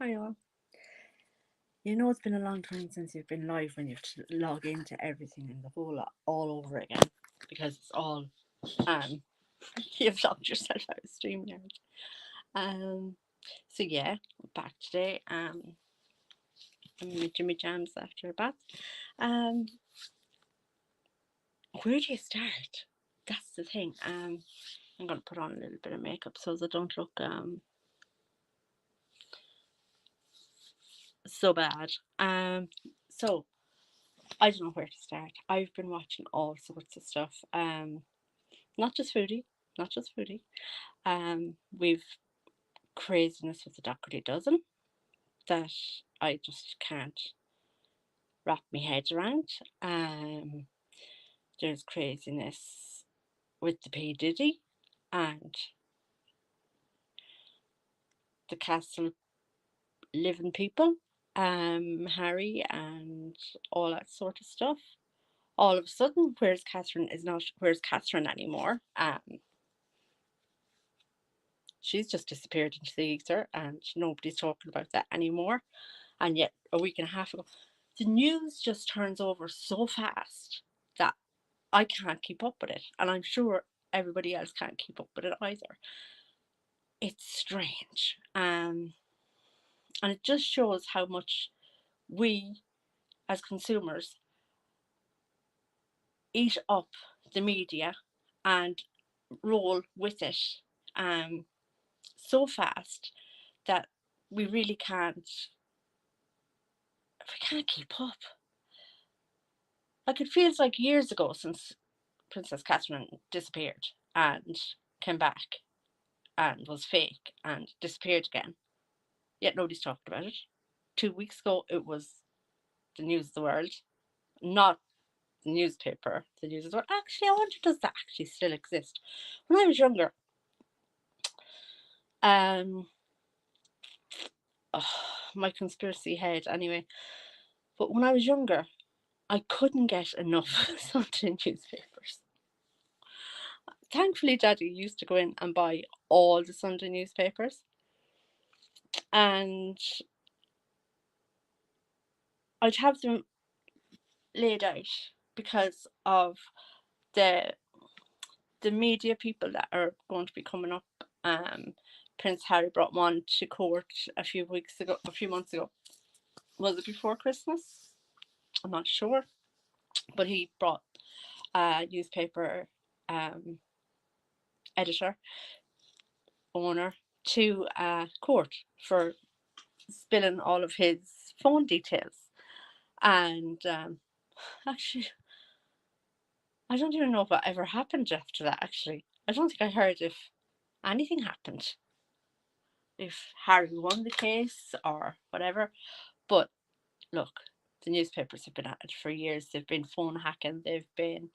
Hi all. You know it's been a long time since you've been live when you have to log into everything and the whole lot all over again because it's all um you've logged yourself out of StreamYard. Um so yeah, we're back today. I'm with Jimmy Jams after a bath. Um where do you start? That's the thing. I'm gonna put on a little bit of makeup so that I don't look so bad. So I don't know where to start. I've been watching all sorts of stuff. Not just foodie, not just foodie. We've craziness with the Doherty dozen that I just can't wrap my head around. Um, there's craziness with the P Diddy and the Castle living people, Harry and all that sort of stuff. All of a sudden, where's Catherine is not where's Catherine anymore. She's just disappeared into the ether and nobody's talking about that anymore. And yet, a week and a half ago, the news just turns over so fast that I can't keep up with it. And I'm sure everybody else can't keep up with it either. It's strange. And it just shows how much we as consumers eat up the media and roll with it um, so fast that we really we can't keep up. Like it feels like years ago since Princess Catherine disappeared and came back and was fake and disappeared again. Yet nobody's talked about it. 2 weeks ago, it was the news of the world, not the newspaper. The news of the world. Actually, I wonder does that actually still exist? When I was younger, um, oh, my conspiracy head anyway. But when I was younger, I couldn't get enough Sunday newspapers. Thankfully, Daddy used to go in and buy all the Sunday newspapers, and I'd have them laid out because of the the media people that are going to be coming up. Prince Harry brought one to court a few months ago. Was it before Christmas? I'm not sure, but he brought a newspaper um, editor owner to court for spilling all of his phone details. And actually, I don't even know what ever happened after that. Actually, I don't think I heard if anything happened, if Harry won the case or whatever. But look, the newspapers have been at it for years. They've been phone hacking. They've been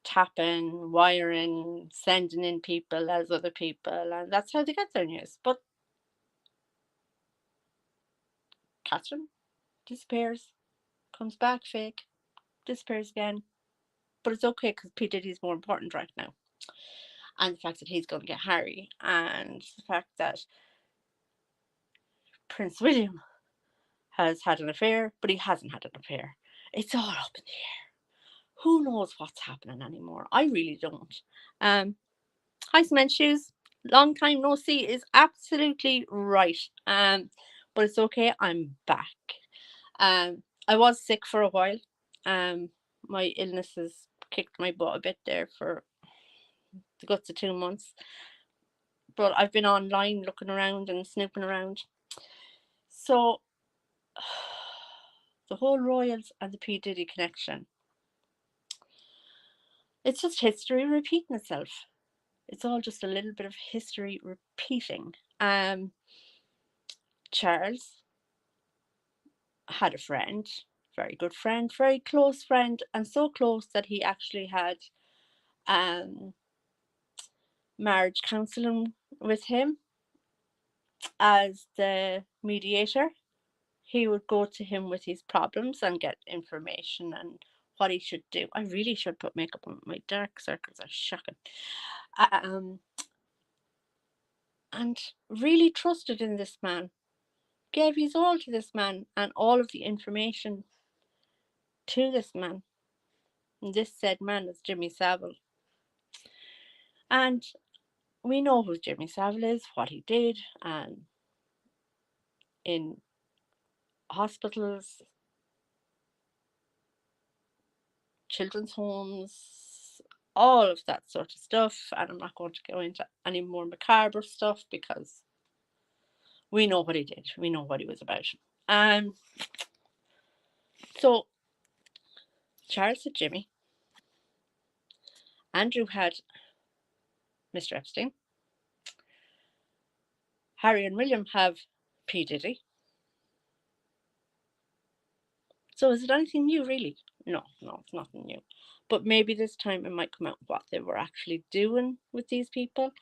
tapping, wiring, sending in people as other people, and that's how they get their news. But Catherine disappears, comes back fake, disappears again. But it's okay because P Diddy's more important right now, and the fact that he's going to get Harry, and the fact that Prince William has had an affair, but he hasn't had an affair. It's all up in the air. Who knows what's happening anymore? I really don't. Um, Hi, Cement Shoes. Long time no see is absolutely right. But it's okay. I'm back. I was sick for a while. My illness has kicked my butt a bit there for the guts of 2 months. But I've been online looking around and snooping around. So the whole Royals and the P Diddy connection. It's just history repeating itself. It's all just a little bit of history repeating. Charles had a friend, very good friend, very close friend, and so close that he actually had um, marriage counselling with him as the mediator. He would go to him with his problems and get information and what he should do. I really should put makeup on. My dark circles are shocking. Um, and really trusted in this man. gave his all to this man and all of the information to this man. And this said man is Jimmy Savile. And we know who Jimmy Savile is, what he did, and in hospitals, children's homes, all of that sort of stuff. And I'm not going to go into any more macabre stuff because we know what he did. We know what he was about. So Charles had Jimmy. Andrew had Mr. Epstein. Harry and William have P. Diddy. So is it anything new, really? No, it's nothing new. But maybe this time it might come out what they were actually doing with these people.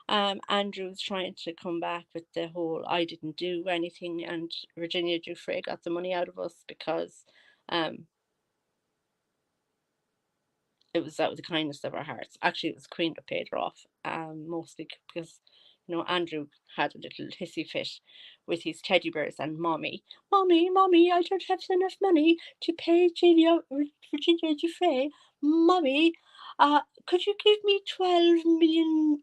Andrew's trying to come back with the whole I didn't do anything and Virginia Giuffre got the money out of us because it was out of the kindness of our hearts. Actually, it was Queen that paid her off, mostly because, Andrew had a little hissy fit with his teddy bears and mommy, I don't have enough money to pay Virginia Giuffre. Mommy, could you give me 12 million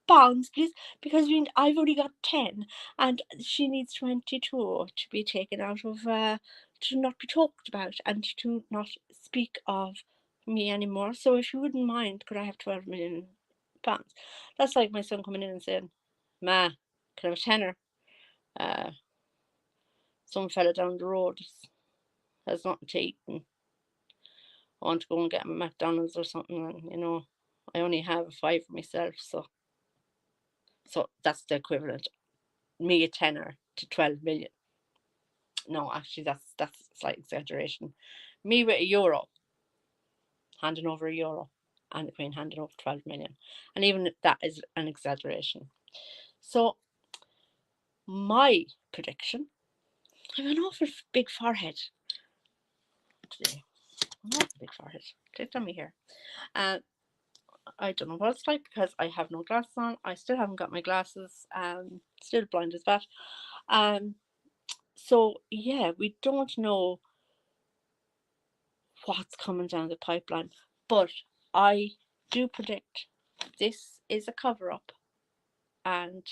pounds, please? Because I've only got 10 and she needs 22 to be taken out of, to not be talked about and to not speak of me anymore. So if you wouldn't mind, could I have 12 million pounds? That's like my son coming in and saying, Ma, can I have a tenner? Some fella down the road has nothing to eat and I want to go and get him a McDonald's or something, and I only have a five for myself, so that's the equivalent. Me a tenner to 12 million. No, actually that's a slight exaggeration. Me with €1, handing over €1, and the Queen handing over 12 million. And even that is an exaggeration. So my prediction, I have an awful big forehead today. An awful big forehead. Click on me here. I don't know what it's like because I have no glasses on. I still haven't got my glasses. Still blind as bat. So yeah, we don't know what's coming down the pipeline, but I do predict this is a cover up, and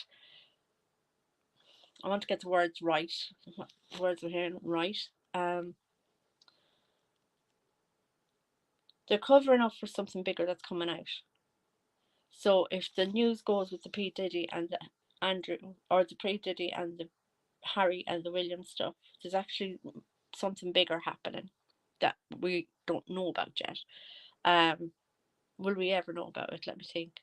I want to get the words right. The words we're hearing right. They're covering up for something bigger that's coming out. So if the news goes with the P. Diddy and the Andrew, or the P. Diddy and the Harry and the William stuff, there's actually something bigger happening that we don't know about yet. Will we ever know about it? Let me think.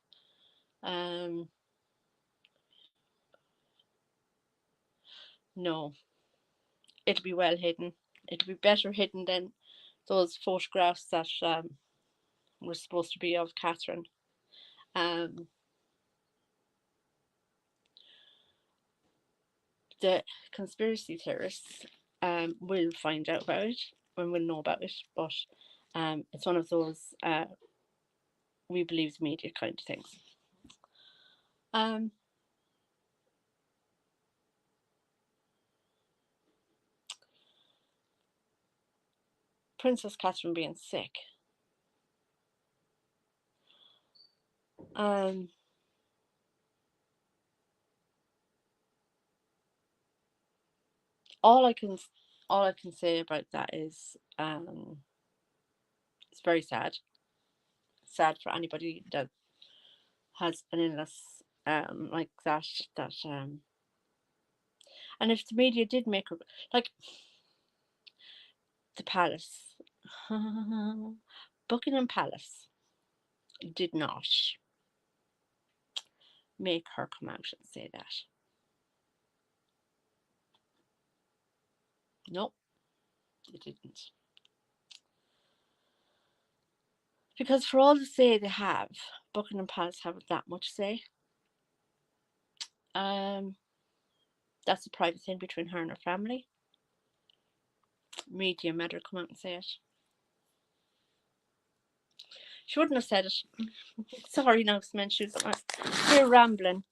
No, it'll be well hidden. It'll be better hidden than those photographs that were supposed to be of Catherine. The conspiracy theorists will find out about it and will know about it, but it's one of those we believe the media kind of things. Princess Catherine being sick. All I can say about that is it's very sad. Sad for anybody that has an illness like that. And if the media did make her like the palace, Buckingham Palace did not make her come out and say that. Nope, they didn't. Because for all the say they have, Buckingham Palace haven't that much say. That's a private thing between her and her family. Media made her come out and say it. She wouldn't have said it. Sorry now, Smen, we're rambling.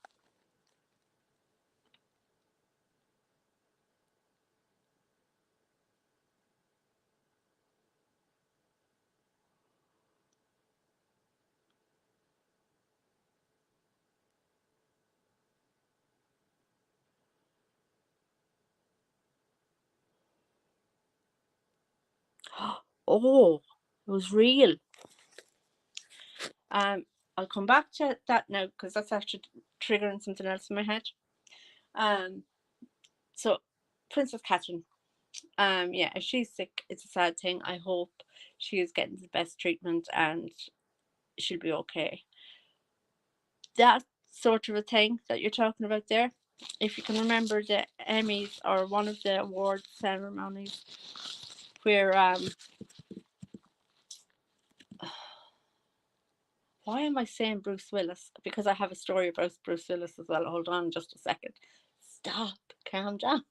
Oh, it was real. I'll come back to that now because that's actually triggering something else in my head. Um, so Princess Catherine, yeah, if she's sick, it's a sad thing. I hope she is getting the best treatment and she'll be okay. That sort of a thing that you're talking about there, if you can remember the Emmys or one of the award ceremonies where why am I saying Bruce Willis? Because I have a story about Bruce Willis as well. Hold on just a second. Stop, calm down.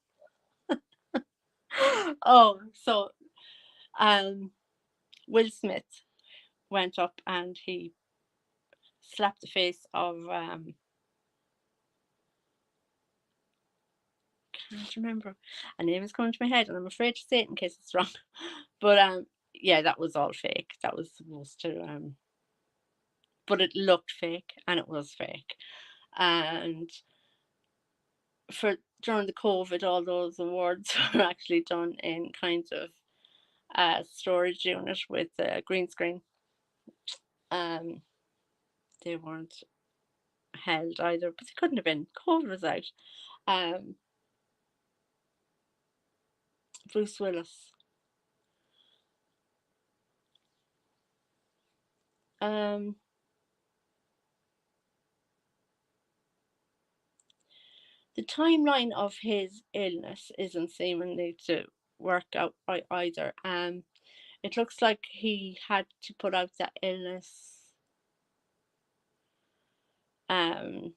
Oh, so um Will Smith went up and he slapped the face of can't remember. A name is coming to my head and I'm afraid to say it in case it's wrong. But yeah, that was all fake. That was supposed to but it looked fake and it was fake. And for during the COVID, all those awards were actually done in kind of a storage unit with a green screen. Um, they weren't held either, but they couldn't have been. COVID was out. Um, Bruce Willis. Um, the timeline of his illness isn't seemingly to work out right either. It looks like he had to put out that illness. Um,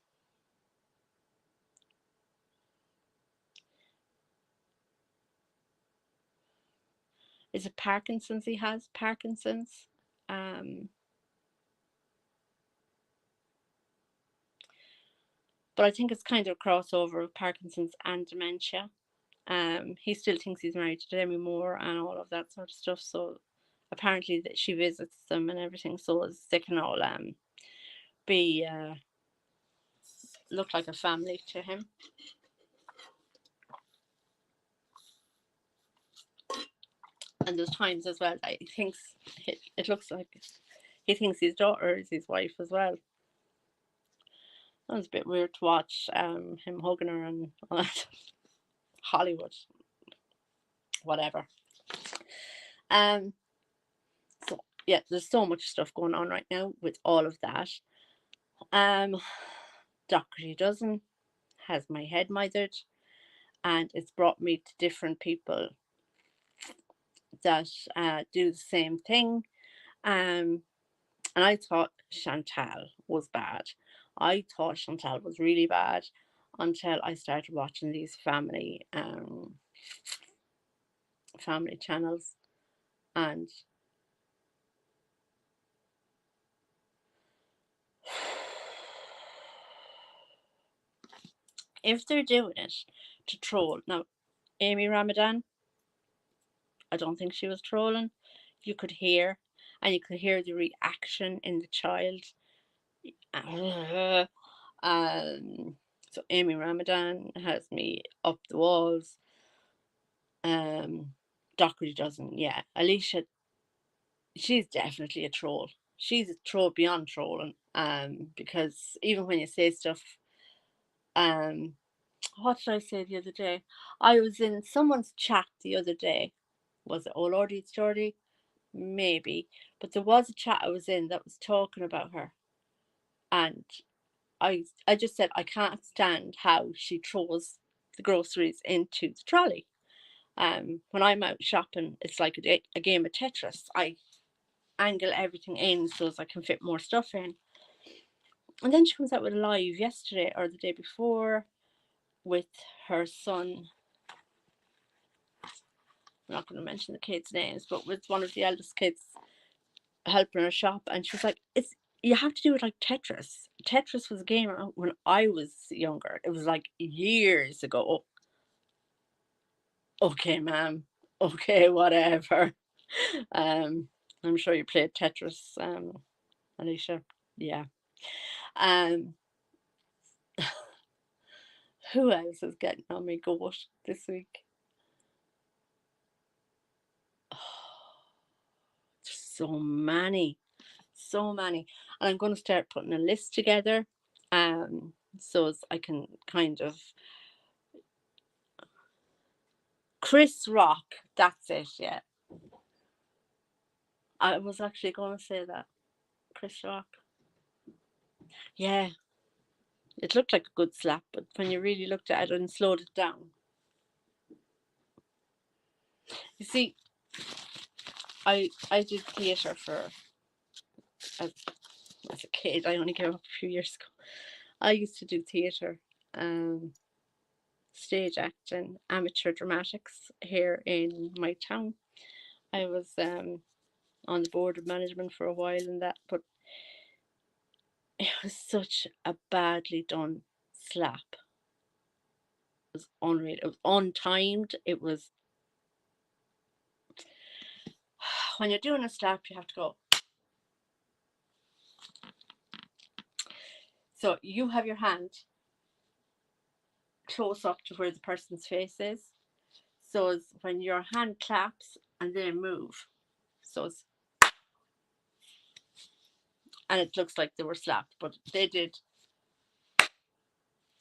is it Parkinson's? He has Parkinson's. Um, but I think it's kind of a crossover of Parkinson's and dementia. He still thinks he's married to Demi Moore and all of that sort of stuff. So apparently that she visits them and everything, so as they can all be look like a family to him. And there's times as well that he thinks it looks like he thinks his daughter is his wife as well. That was a bit weird to watch him hugging her and all that. Hollywood, whatever. Um, so yeah, there's so much stuff going on right now with all of that. Um, Doctor Dozen has my head mithered, and it's brought me to different people that do the same thing. Um, and I thought Chantal was bad. I thought Chantal was really bad until I started watching these family channels, and if they're doing it to troll now, Amy Ramadan, I don't think she was trolling. You could hear, and you could hear the reaction in the child. So Amy Ramadan has me up the walls. Dockery doesn't. Yeah, Alicia, she's definitely a troll. She's a troll beyond trolling. Because even when you say stuff, um, what did I say the other day? I was in someone's chat the other day. Was it Oh Lordy It's Geordie? Maybe. But there was a chat I was in that was talking about her. And I just said I can't stand how she throws the groceries into the trolley. When I'm out shopping, it's like a game of Tetris. I angle everything in so as I can fit more stuff in. And then she comes out with a live yesterday or the day before with her son. I'm not going to mention the kids' names, but with one of the eldest kids helping her shop, and she was like, "It's you have to do it like Tetris. Tetris was a game when I was younger. It was like years ago." Okay, ma'am. Okay, whatever. Um, I'm sure you played Tetris, Alicia. Yeah. Um, who else is getting on my goat this week? so many. And I'm going to start putting a list together, so as I can kind of Chris Rock. That's it. Yeah, I was actually going to say that Chris Rock. Yeah, it looked like a good slap, but when you really looked at it and slowed it down, you see, I did theatre for as, as a kid. I only gave up a few years ago. I used to do theatre, stage acting, amateur dramatics here in my town. I was on the board of management for a while and that, but it was such a badly done slap. It was unreal. It was untimed. It was when you're doing a slap, you have to go. So you have your hand close up to where the person's face is. So it's when your hand claps and they move. So it's, and it looks like they were slapped, but they did.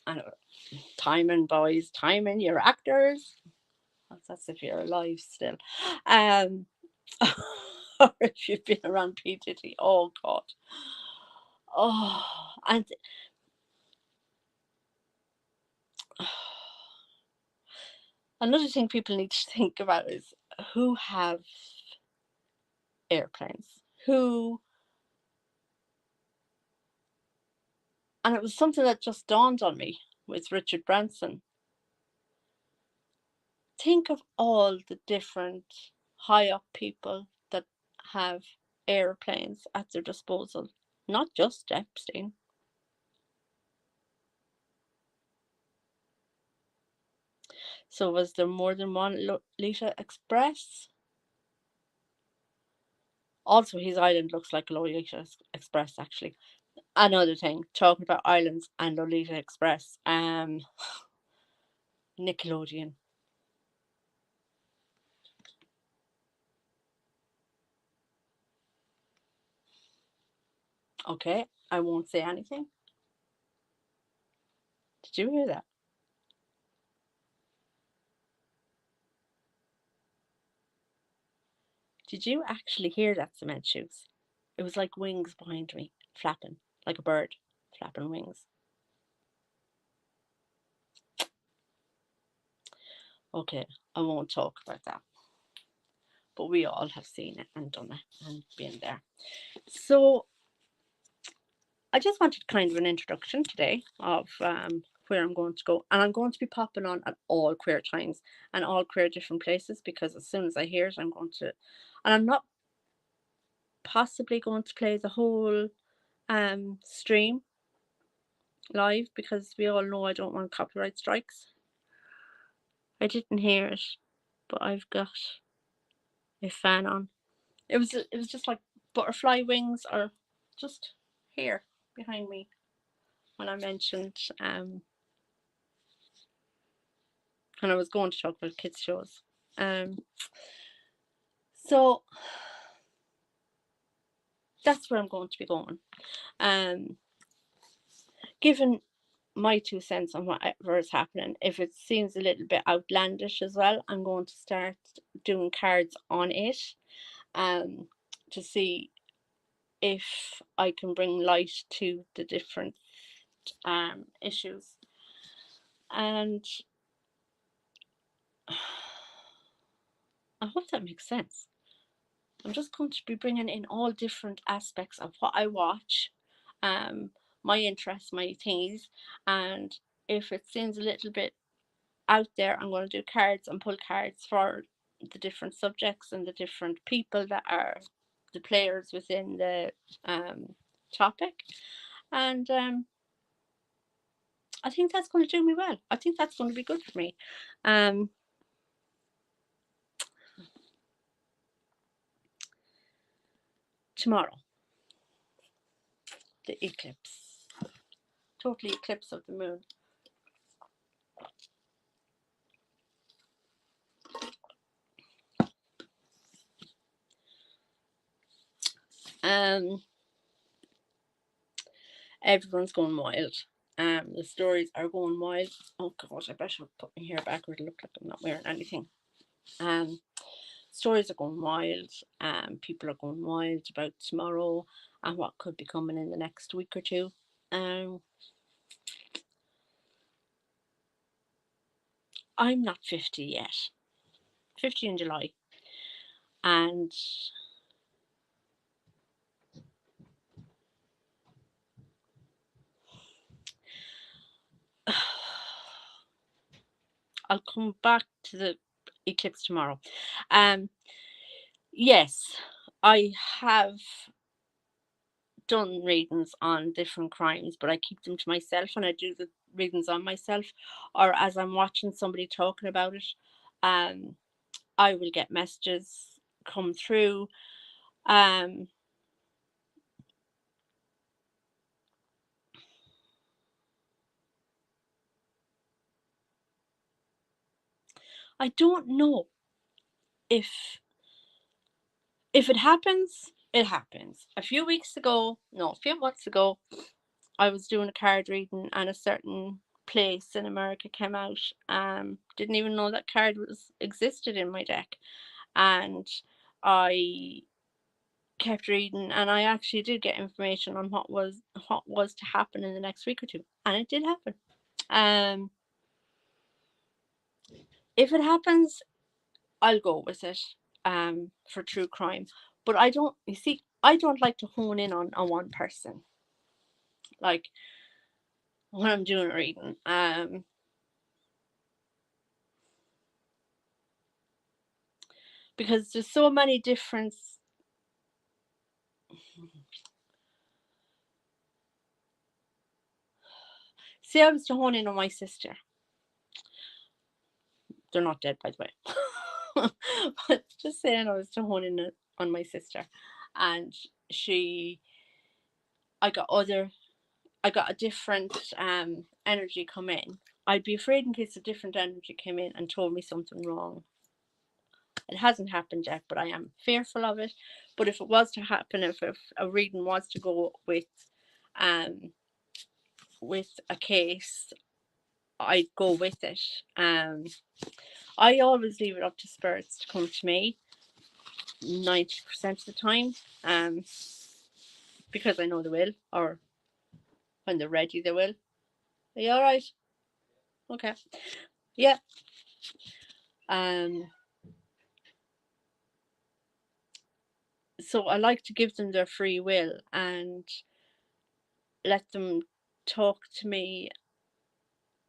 And timing, boys, timing, you're actors. That's if you're alive still. Or if you've been around P. Diddy. Oh, God. Oh, and another thing people need to think about is who have airplanes. Who, and it was something that just dawned on me with Richard Branson. Think of all the different high up people that have airplanes at their disposal, not just Epstein. So was there more than one Lolita Express? Also, his island looks like Lolita Express, actually. Another thing, talking about islands and Lolita Express, Nickelodeon. Okay, I won't say anything. Did you hear that? Did you actually hear that, cement shoes? It was like wings behind me, flapping, like a bird, flapping wings. Okay, I won't talk about that. But we all have seen it and done it and been there. So I just wanted kind of an introduction today of where I'm going to go. And I'm going to be popping on at all queer times and all queer different places, because as soon as I hear it, I'm going to, and I'm not possibly going to play the whole stream live, because we all know I don't want copyright strikes. I didn't hear it, but I've got a fan on. It was just like butterfly wings, or just here behind me when I mentioned when I was going to talk about kids shows. So that's where I'm going to be going. Given my 2 cents on whatever is happening, if it seems a little bit outlandish as well, I'm going to start doing cards on it, to see if I can bring light to the different issues. And I hope that makes sense. I'm just going to be bringing in all different aspects of what I watch, my interests, my things, and if it seems a little bit out there, I'm going to do cards and pull cards for the different subjects and the different people that are the players within the topic, and I think that's going to do me well. I think that's going to be good for me. Tomorrow, the eclipse, total eclipse of the moon. Um, everyone's going wild. The stories are going wild. Oh God, I better put my hair back or it'll look like I'm not wearing anything. Um, stories are going wild. People are going wild about tomorrow and what could be coming in the next week or two. I'm not 50 yet. 50 in July. And I'll come back to the eclipse tomorrow. Yes, I have done readings on different crimes, but I keep them to myself and I do the readings on myself, or as I'm watching somebody talking about it. Um, I will get messages come through. Um, I don't know if it happens. It happens. A few months ago, I was doing a card reading and a certain place in America came out. Didn't even know that card was existed in my deck, and I kept reading, and I actually did get information on what was to happen in the next week or two, and it did happen. Um, if it happens, I'll go with it. For true crime, but I don't. You see, I don't like to hone in on one person. Like when I'm doing a reading, because there's so many different. See, I was to hone in on my sister. They're not dead, by the way. But just saying, I was to hone in on my sister, and she, I got a different energy come in. I'd be afraid in case a different energy came in and told me something wrong. It hasn't happened yet, but I am fearful of it. But if it was to happen, if a reading was to go um, with a case, I'd go with it. I always leave it up to spirits to come to me 90% of the time, because I know they will, or when they're ready, they will. Are you all right? Okay. Yeah. Um. So I like to give them their free will and let them talk to me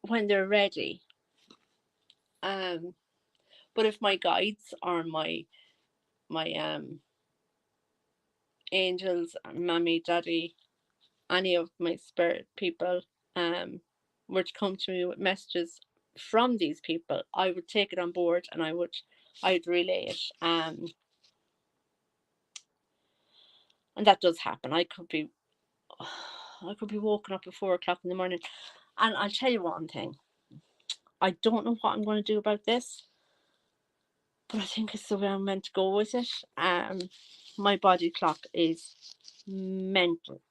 when they're ready. Um. But if my guides or my angels, mommy, daddy, any of my spirit people, were to come to me with messages from these people, I would take it on board and I'd relay it. And that does happen. I could be woken up at 4 o'clock in the morning, and I'll tell you one thing. I don't know what I'm going to do about this, but I think it's the way I'm meant to go with it. My body clock is mental.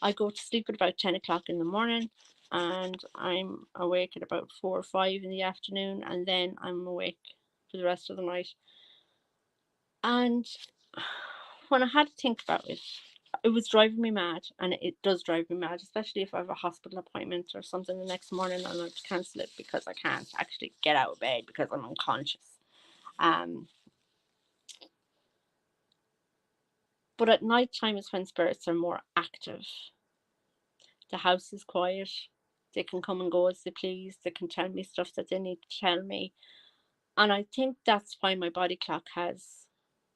I go to sleep at about 10 o'clock in the morning, and I'm awake at about 4 or 5 in the afternoon, and then I'm awake for the rest of the night. And when I had to think about it, it was driving me mad, and it does drive me mad, especially if I have a hospital appointment or something the next morning and I have to cancel it because I can't actually get out of bed because I'm unconscious. Um, but at night time is when spirits are more active. The house is quiet. They can come and go as they please. They can tell me stuff that they need to tell me. And I think that's why my body clock has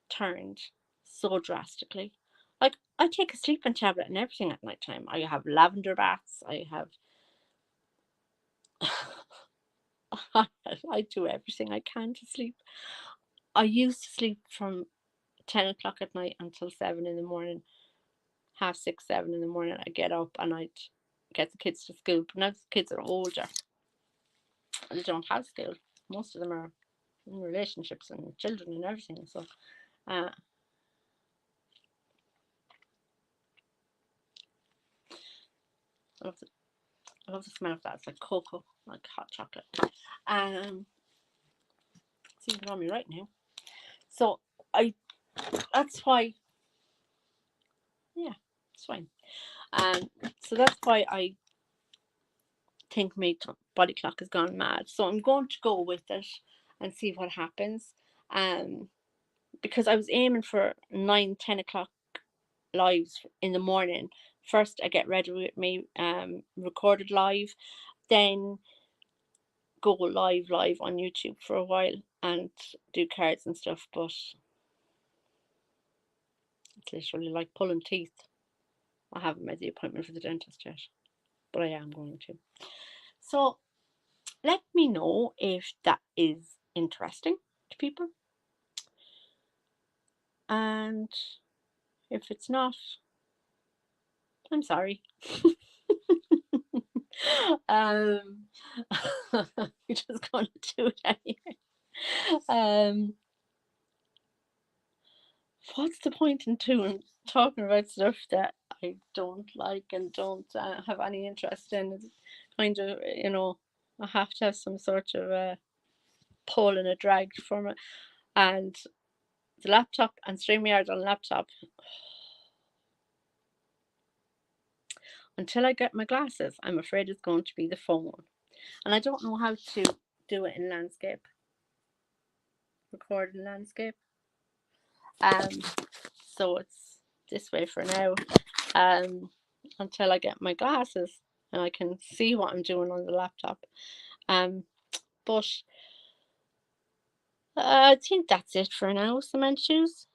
turned so drastically. Like, I take a sleeping tablet and everything at night time. I have lavender baths. I have. I do everything I can to sleep. I used to sleep from 10 o'clock at night until 7 in the morning, half 6, 7 in the morning. I'd get up and I'd get the kids to school. But now the kids are older and they don't have school. Most of them are in relationships and children and everything. So, uh, I love the smell of that. It's like cocoa, like hot chocolate. It's even on me right now. So I that's why, yeah, it's fine. So that's why I think my body clock has gone mad. So I'm going to go with it and see what happens. Because I was aiming for 9, 10 o'clock lives in the morning. First, I get ready with me recorded live, then go live on YouTube for a while and do cards and stuff. But it's literally like pulling teeth. I haven't made the appointment for the dentist yet, but I am going to. So let me know if that is interesting to people. And if it's not, I'm sorry. We're just going to do it anyway. What's the point in talking about stuff that I don't like and don't have any interest in? It's kind of, I have to have some sort of pull and a drag from it. And the laptop and StreamYard on laptop, until I get my glasses, I'm afraid it's going to be the phone. And I don't know how to do it in landscape, record in landscape. So it's this way for now, until I get my glasses and I can see what I'm doing on the laptop. But I think that's it for now, cement shoes.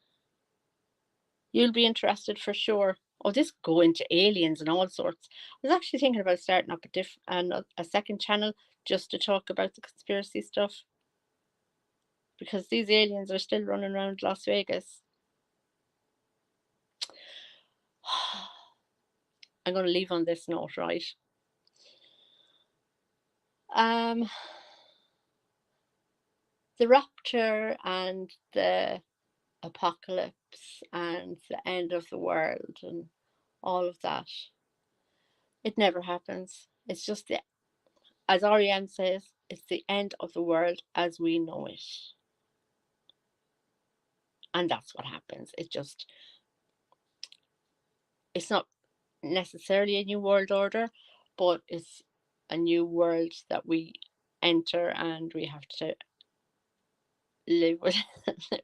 You'll be interested for sure. Oh, this go into aliens and all sorts. I was actually thinking about starting up a second channel just to talk about the conspiracy stuff, because these aliens are still running around Las Vegas. I'm going to leave on this note, right? The rapture and the apocalypse and the end of the world and all of that, it never happens. It's just as REM says, it's the end of the world as we know it. And that's what happens. It's not necessarily a new world order, but it's a new world that we enter, and we have to live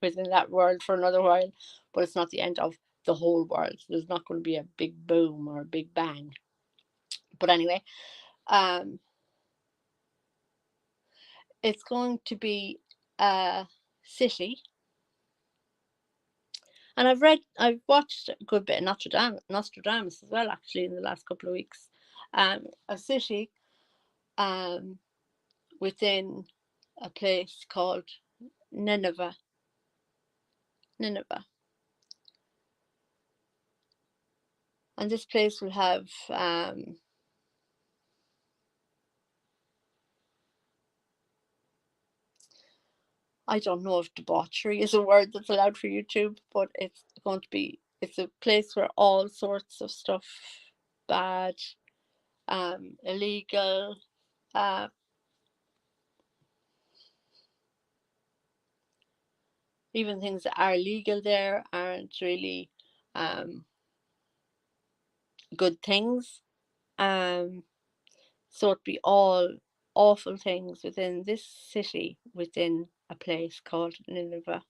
within that world for another while. But it's not the end of the whole world. There's not going to be a big boom or a big bang. But anyway, it's going to be a city. And I've watched a good bit of Nostradamus as well, actually, in the last couple of weeks. A city within a place called Nineveh. Nineveh. And this place will have I don't know if debauchery is a word that's allowed for YouTube, but it's a place where all sorts of stuff, bad, illegal, even things that are legal there aren't really good things. So it'd be all awful things within this city, within a place called Nineveh.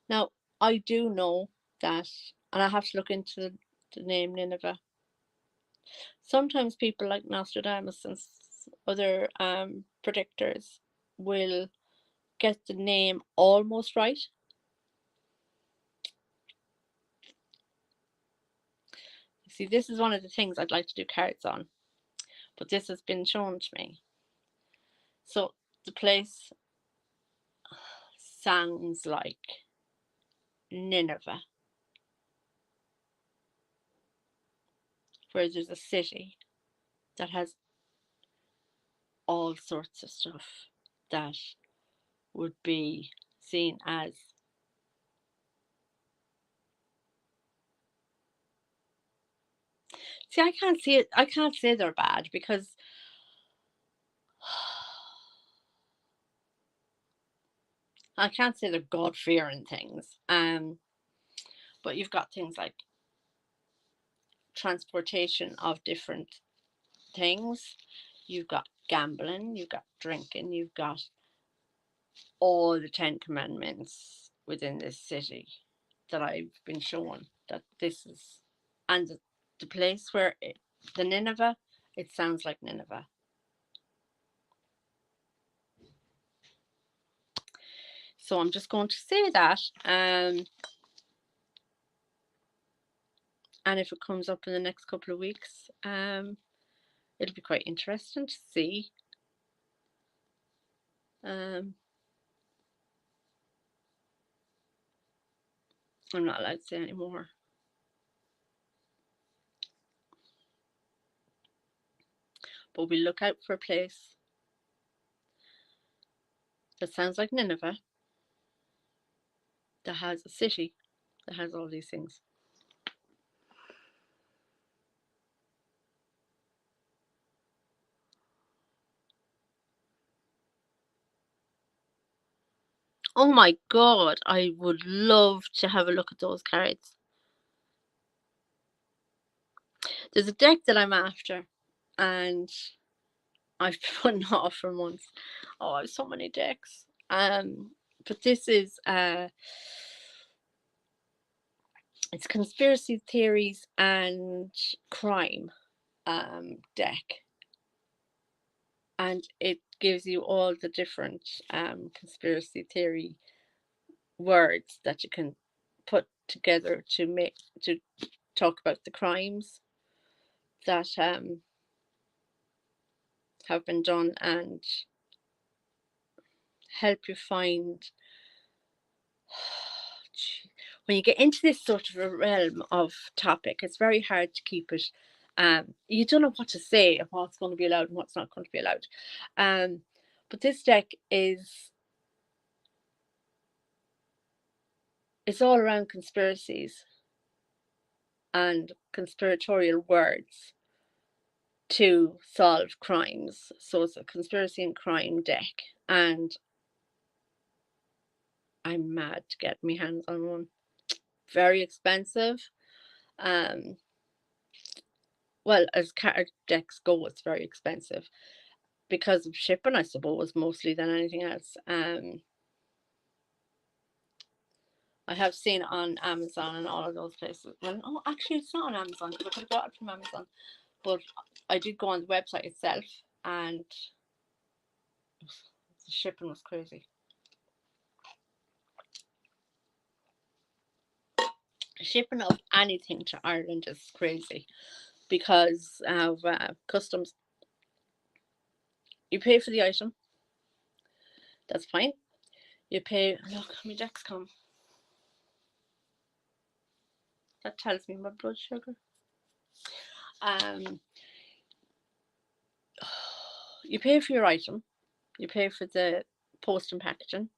Now, I do know that, and I have to look into the name Nineveh. Sometimes people like Nostradamus and other predictors will get the name almost right. See, this is one of the things I'd like to do cards on, but this has been shown to me. So the place sounds like Nineveh, where there's a city that has all sorts of stuff that would be seen as See, I can't see it. I can't say they're bad because I can't say they're God fearing things. But you've got things like transportation of different things. You've got gambling. You've got drinking. You've got all the Ten Commandments within this city that I've been shown that this is, and the place where the Nineveh, it sounds like Nineveh. So I'm just going to say that, and if it comes up in the next couple of weeks, it'll be quite interesting to see. I'm not allowed to say anymore. But we look out for a place that sounds like Nineveh, that has a city that has all these things. Oh my god, I would love to have a look at those cards. There's a deck that I'm after, and I've been putting it off for months. Oh, I have so many decks. But this is it's conspiracy theories and crime deck, and it gives you all the different conspiracy theory words that you can put together to talk about the crimes that have been done and help you find. When you get into this sort of a realm of topic, it's very hard to keep it. You don't know what to say and what's going to be allowed and what's not going to be allowed. But this deck is, it's all around conspiracies and conspiratorial words to solve crimes. So it's a conspiracy and crime deck, and I'm mad to get my hands on one. Very expensive. Well, as card decks go, it's very expensive because of shipping, I suppose, mostly than anything else. I have seen it on Amazon and all of those places. Well, oh, actually, it's not on Amazon because I could have got it from Amazon, but I did go on the website itself, and the shipping was crazy. Shipping of anything to Ireland is crazy because of customs. You pay for the item, that's fine. You pay. Look, my decks come. That tells me my blood sugar. You pay for your item. You pay for the post and packaging.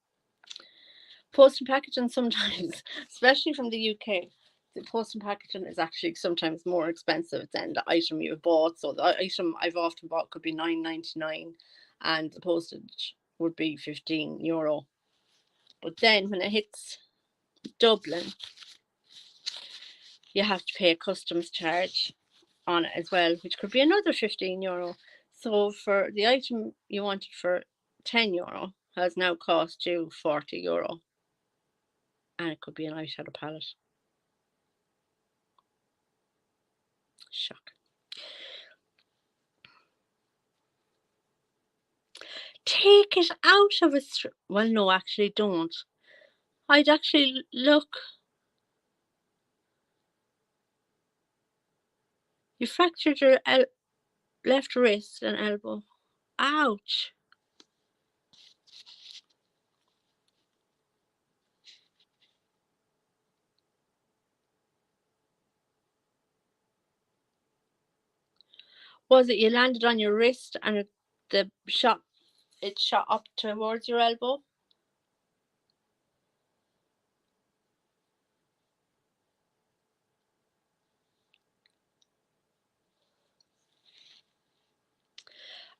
Post and packaging sometimes, especially from the UK, the post and packaging is actually sometimes more expensive than the item you've bought. So the item I've often bought could be €9.99, and the postage would be €15. But then when it hits Dublin, you have to pay a customs charge on it as well, which could be another €15. So for the item you wanted for €10 has now cost you €40, and it could be an out of a pallet. Shock. Take it out of a well, no, actually don't. I'd actually look. You fractured your left wrist and elbow. Ouch. Was it you landed on your wrist and it shot up towards your elbow?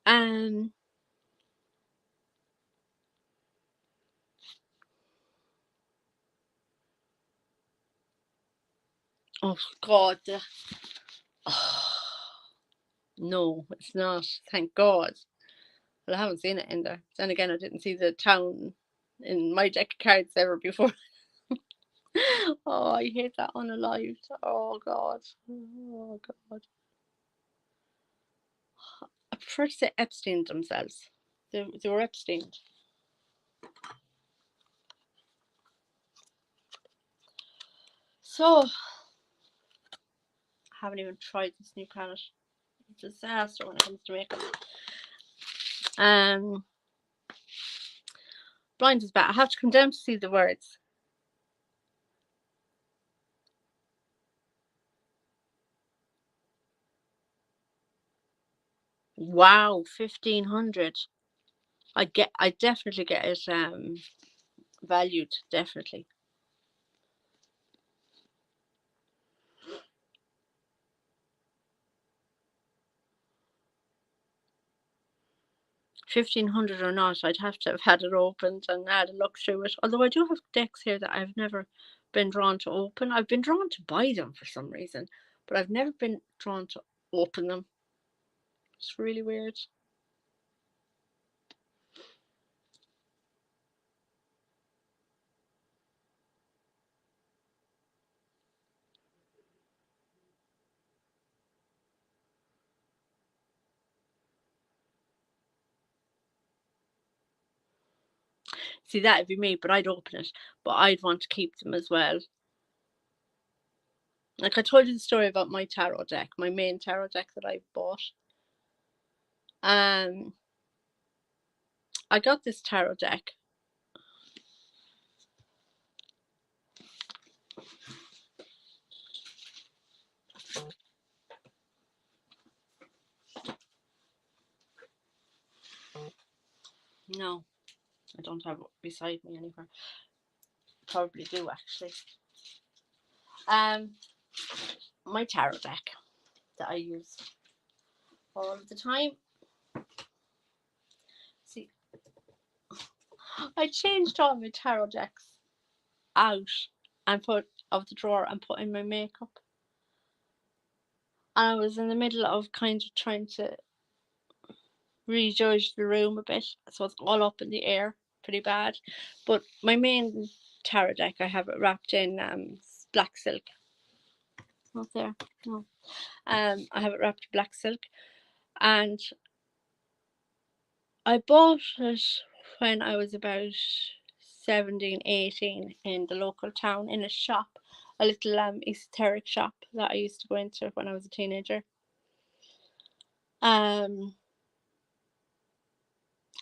Um. Oh God. No, it's not. Thank God. Well, I haven't seen it in there. Then again, I didn't see the town in my deck of cards ever before. Oh, I hate that unalived. Oh God. Oh God. I prefer to say Epstein themselves. They were Epstein. So, I haven't even tried this new palette. It's a disaster when it comes to makeup. Um, Blind is bad. I have to come down to see the words. Wow, 1,500. I definitely get it valued, definitely. 1,500 or not, I'd have to have had it opened and had a look through it. Although I do have decks here that I've never been drawn to open. I've been drawn to buy them for some reason, but I've never been drawn to open them. It's really weird. See, that'd be me, but I'd open it. But I'd want to keep them as well. Like I told you the story about my tarot deck, my main tarot deck that I bought. Um, I got this tarot deck. No, I don't have it beside me anywhere. Probably do actually. Um, my tarot deck that I use all of the time. See, I changed all my tarot decks out and put of the drawer and put in my makeup. And I was in the middle of kind of trying to rejudge the room a bit, so it's all up in the air, pretty bad. But my main tarot deck, I have it wrapped in black silk. Not there, no. I have it wrapped in black silk, and I bought it when I was about 17, 18 in the local town in a shop, a little esoteric shop that I used to go into when I was a teenager. Um,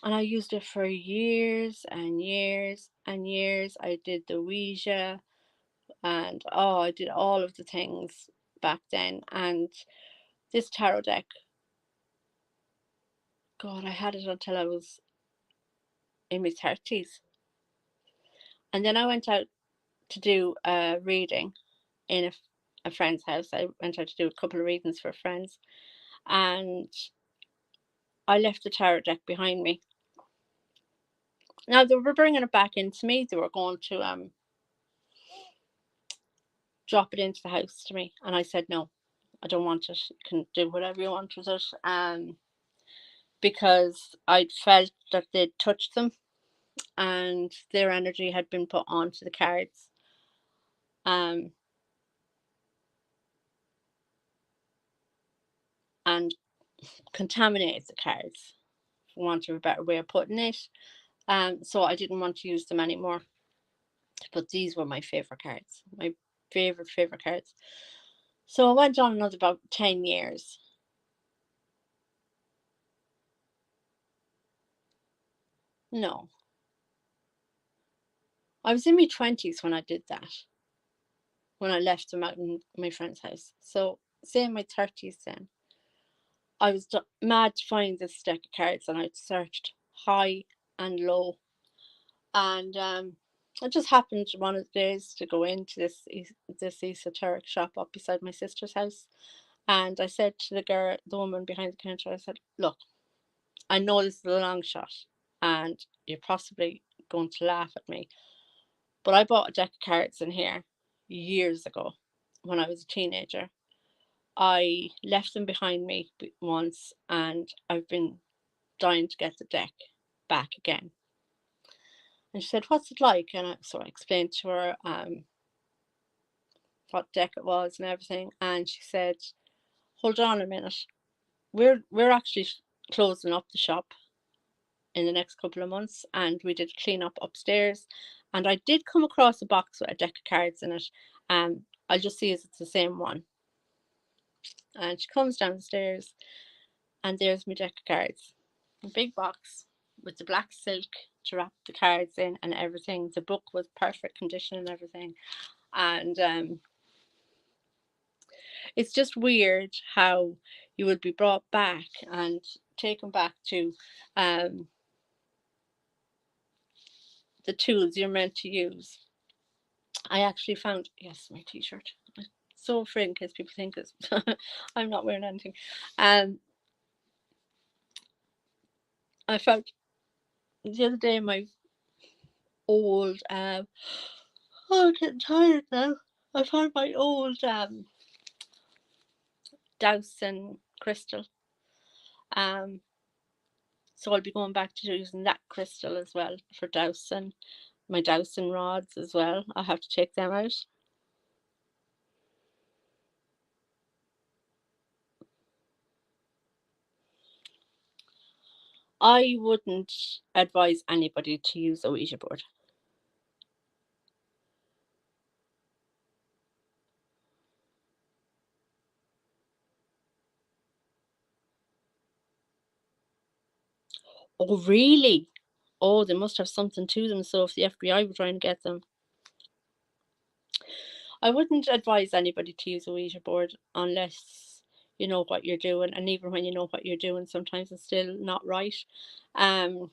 and I used it for years and years and years. I did the Ouija, and oh, I did all of the things back then. And this tarot deck, God, I had it until I was in my 30s. And then I went out to do a reading in a friend's house. I went out to do a couple of readings for friends, and I left the tarot deck behind me. Now they were bringing it back into me. They were going to drop it into the house to me, and I said no, I don't want it. You can do whatever you want with it. Because I'd felt that they'd touched them and their energy had been put onto the cards. Um, and contaminated the cards, for want of a better way of putting it. So I didn't want to use them anymore. But these were my favourite cards, my favourite cards. So I went on another about 10 years. No, I was in my 20s when I did that, when I left them out in my friend's house. So, say in my 30s then, I was mad to find this deck of cards, and I'd searched high and low. And I just happened one of the days to go into this esoteric shop up beside my sister's house. And I said to the woman behind the counter, I said, "Look, I know this is a long shot, and you're possibly going to laugh at me, but I bought a deck of cards in here years ago when I was a teenager. I left them behind me once, and I've been dying to get the deck back again. And she said, "What's it like?" And so I explained to her what deck it was and everything. And she said, "Hold on a minute. We're actually closing up the shop in the next couple of months, and we did clean up upstairs. And I did come across a box with a deck of cards in it. I'll just see if it's the same one." And she comes down the stairs, and there's my deck of cards. A big box with the black silk to wrap the cards in and everything. The book was perfect condition and everything. And it's just weird how you would be brought back and taken back to um, the tools you're meant to use. I actually found, yes, my t-shirt. I'm so afraid in case people think it's I'm not wearing anything. I found the other day my old oh, I'm getting tired now. I found my old Dowson crystal. So I'll be going back to using that crystal as well for Dowson. My Dowson rods as well. I'll have to take them out. I wouldn't advise anybody to use a Ouija board. Oh, really? Oh, they must have something to them. So if the FBI were trying to get them, I wouldn't advise anybody to use a Ouija board unless you know what you're doing. And even when you know what you're doing, sometimes it's still not right. Um,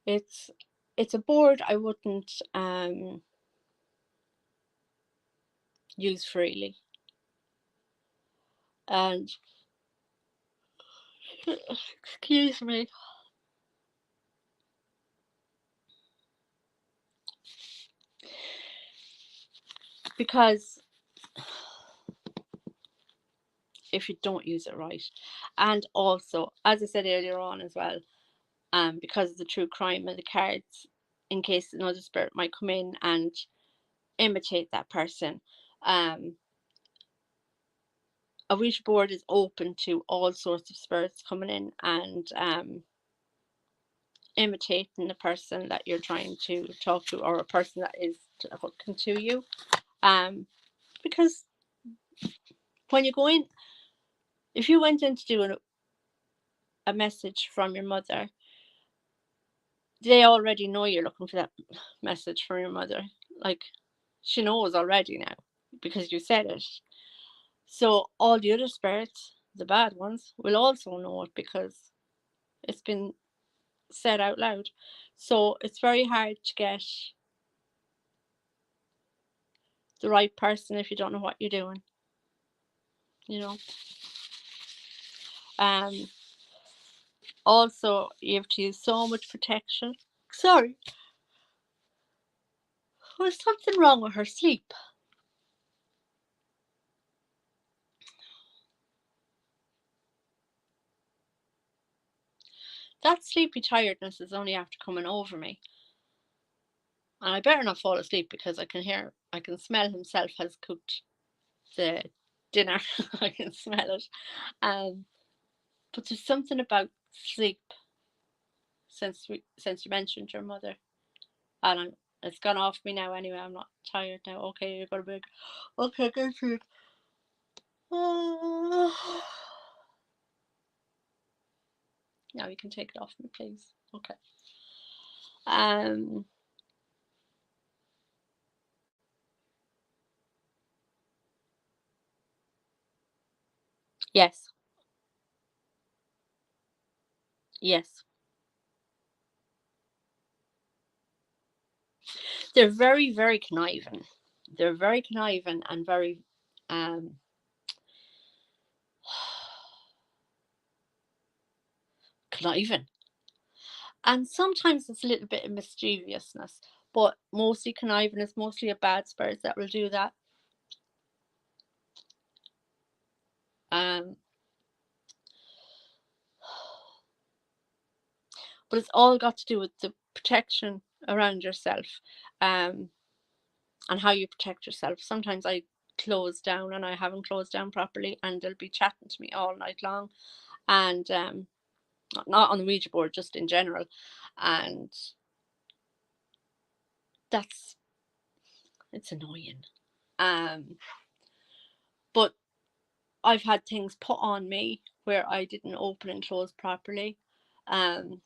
it's it's a board I wouldn't use freely. And excuse me, because if you don't use it right, and also as I said earlier on as well, because of the true crime and the cards, in case another spirit might come in and imitate that person, um, a Ouija board is open to all sorts of spirits coming in and imitating the person that you're trying to talk to, or a person that is hooking to you. Because when you go in, if you went in to do a message from your mother, they already know you're looking for that message from your mother. Like, she knows already now because you said it. So all the other spirits, the bad ones, will also know it because it's been said out loud. So it's very hard to get the right person if you don't know what you're doing, you know. Um Also you have to use so much protection. Sorry, was something wrong with her sleep? That sleepy tiredness is only after coming over me. And I better not fall asleep because I can smell himself has cooked the dinner. I can smell it. But there's something about sleep since you mentioned your mother, and it's gone off me now. Anyway, I'm not tired now. Okay, you're gonna be okay. Good food. Now you can take it off me, please. Okay. Um. Yes. Yes. They're very, very conniving. they're very conniving and very conniving. And sometimes it's a little bit of mischievousness, but mostly conniving is mostly a bad spirit that will do that. Um, but it's all got to do with the protection around yourself, and how you protect yourself. Sometimes I close down and I haven't closed down properly, and they'll be chatting to me all night long, and not on the Ouija board, just in general, and that's it's annoying. But I've had things put on me where I didn't open and close properly. Um,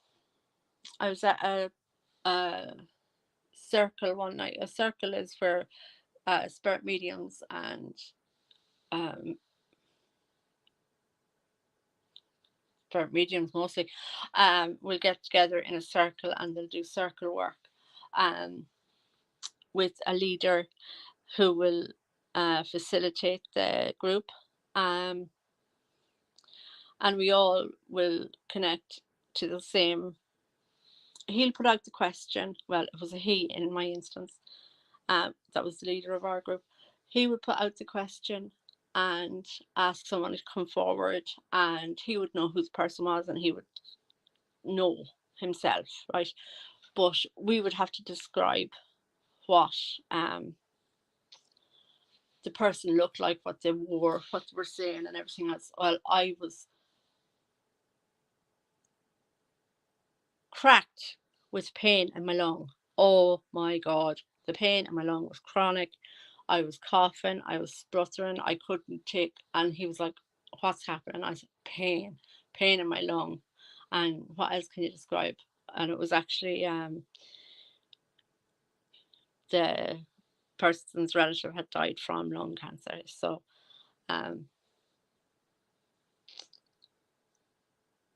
I was at a circle one night. A circle is for spirit mediums and um, spirit mediums mostly. Will get together in a circle and they'll do circle work um, with a leader who will facilitate the group. Um, and we all will connect to the same. He'll put out the question. Well, it was a he in my instance. That was the leader of our group. He would put out the question and ask someone to come forward, and he would know who the person was, and he would know himself, right? But we would have to describe what the person looked like, what they wore, what they were saying, and everything else. Well, I was cracked with pain in my lung. Oh my God. The pain in my lung was chronic. I was coughing, I was spluttering, I couldn't take. And he was like, "What's happening?" I said, pain in my lung. And what else can you describe? And it was actually the person's relative had died from lung cancer. So um,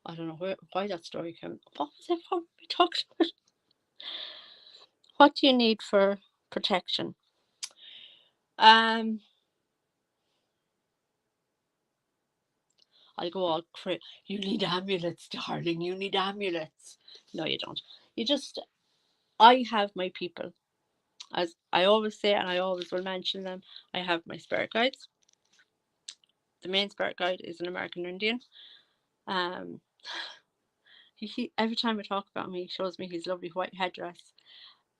I don't know why that story came. What was it? What we talked about? What do you need for protection? Um, I'll go all you need amulets, darling. You need amulets. No, you don't. You just, I have my people. As I always say, and I always will mention them, I have my spirit guides. The main spirit guide is an American Indian. Um, every time I talk about him, he shows me his lovely white headdress.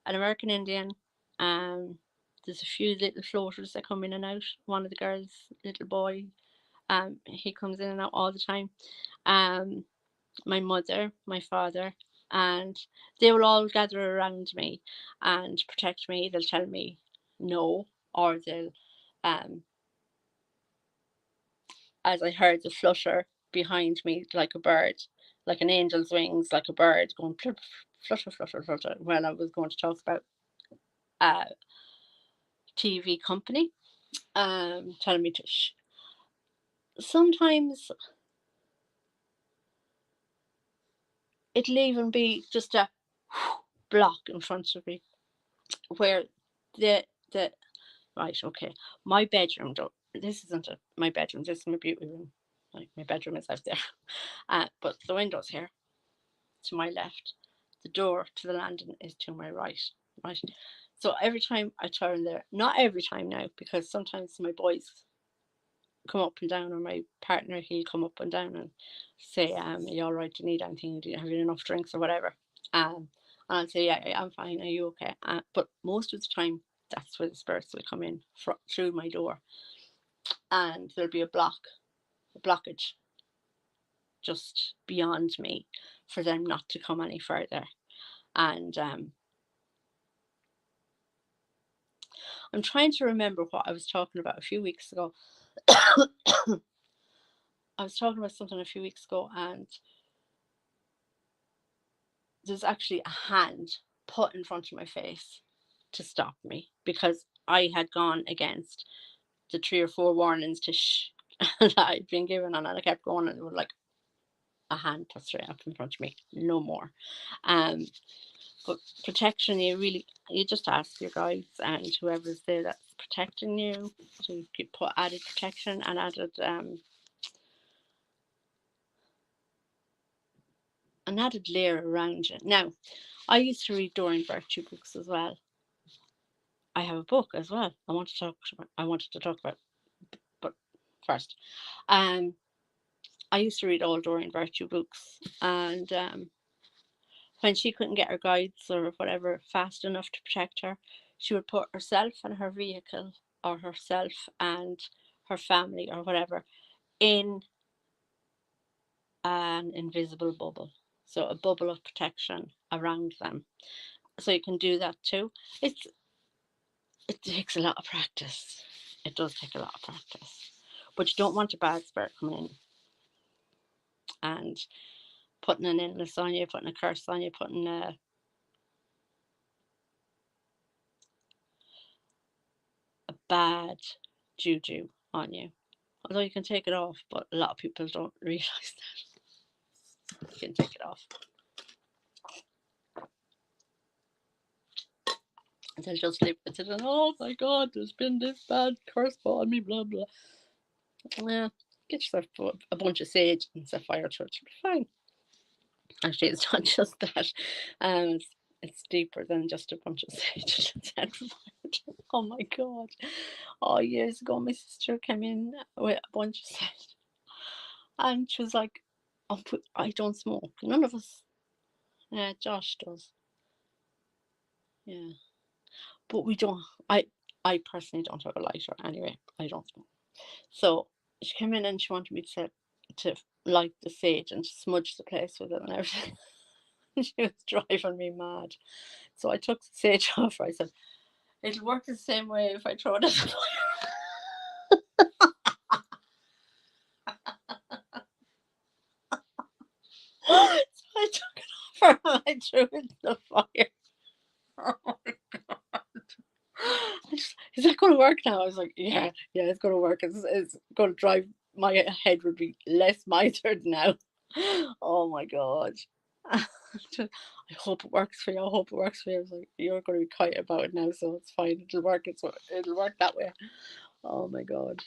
An American Indian. Um, there's a few little floaters that come in and out. One of the girls, little boy, he comes in and out all the time. Um, my mother, my father, and they will all gather around me and protect me. They'll tell me no, or they'll, um, as I heard the flutter behind me like a bird, like an angel's wings, like a bird going flutter, flutter, flutter. Well, I was going to talk about a TV company, telling me to shh. Sometimes it'll even be just a block in front of me where the right, okay. My bedroom door. This isn't my bedroom. This is my beauty room. Like my bedroom is out there, but the window's here to my left. The door to the landing is to my right. Right. So every time I turn there, not every time now, because sometimes my boys come up and down, or my partner, he'll come up and down and say, "Are you all right? Do you need anything? Do you have enough drinks or whatever?" And I'll say, "Yeah, I'm fine. Are you okay?" But most of the time, that's where the spirits will come in through my door, and there'll be a blockage just beyond me for them not to come any further. And I'm trying to remember what I was talking about a few weeks ago. I was talking about something a few weeks ago, and there's actually a hand put in front of my face to stop me because I had gone against the 3 or 4 warnings to shh that I'd been given, and I kept going, and it was like a hand put straight up in front of me, no more. Um, But protection, you just ask your guides and whoever's there that's protecting you to put added protection and added an added layer around you. Now, I used to read Doreen Virtue books as well. I have a book as well. I wanted to talk about, but first, um, I used to read all Doreen Virtue books, and when she couldn't get her guides or whatever fast enough to protect her, she would put herself and her vehicle, or herself and her family, or whatever, in an invisible bubble. So a bubble of protection around them. So you can do that too. It takes a lot of practice. It does take a lot of practice. But you don't want a bad spirit coming in and putting an illness on you, putting a curse on you, putting a bad juju on you. Although you can take it off, but a lot of people don't realise that. You can take it off. And they'll just leave it and oh my god, there's been this bad curse on me, blah blah. Yeah, get yourself a bunch of sage and sapphire church. You'll be fine. Actually, it's not just that. It's deeper than just a bunch of sage. Oh my god. Oh, years ago, my sister came in with a bunch of sage. And she was like, oh, I don't smoke. None of us. Yeah, Josh does. Yeah. But we don't. I personally don't have a lighter anyway. I don't smoke. So she came in and she wanted me to light the sage and smudge the place with it and everything. She was driving me mad. So I took the sage off her. I said, it'll work the same way if I throw it at the fire. So I took it off her and I threw it in the fire. Oh my god. Is that going to work now? I was like, yeah, it's going to work. It's going to drive, my head would be less mithered now. Oh my god. I hope it works for you. I hope it works for you. I was like, you're going to be quiet about it now, so it's fine. It'll work. It'll work that way. Oh my god.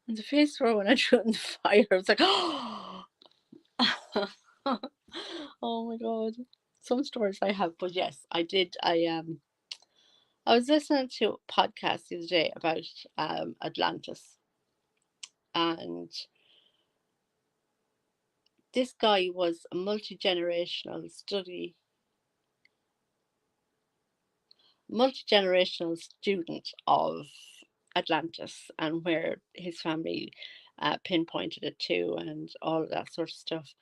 And the face throw when I threw it in the fire, I was like, oh, oh my god. Some stories I have, but yes, I did. I was listening to a podcast the other day about Atlantis, and this guy was a multi-generational student of Atlantis and where his family pinpointed it to and all of that sort of stuff.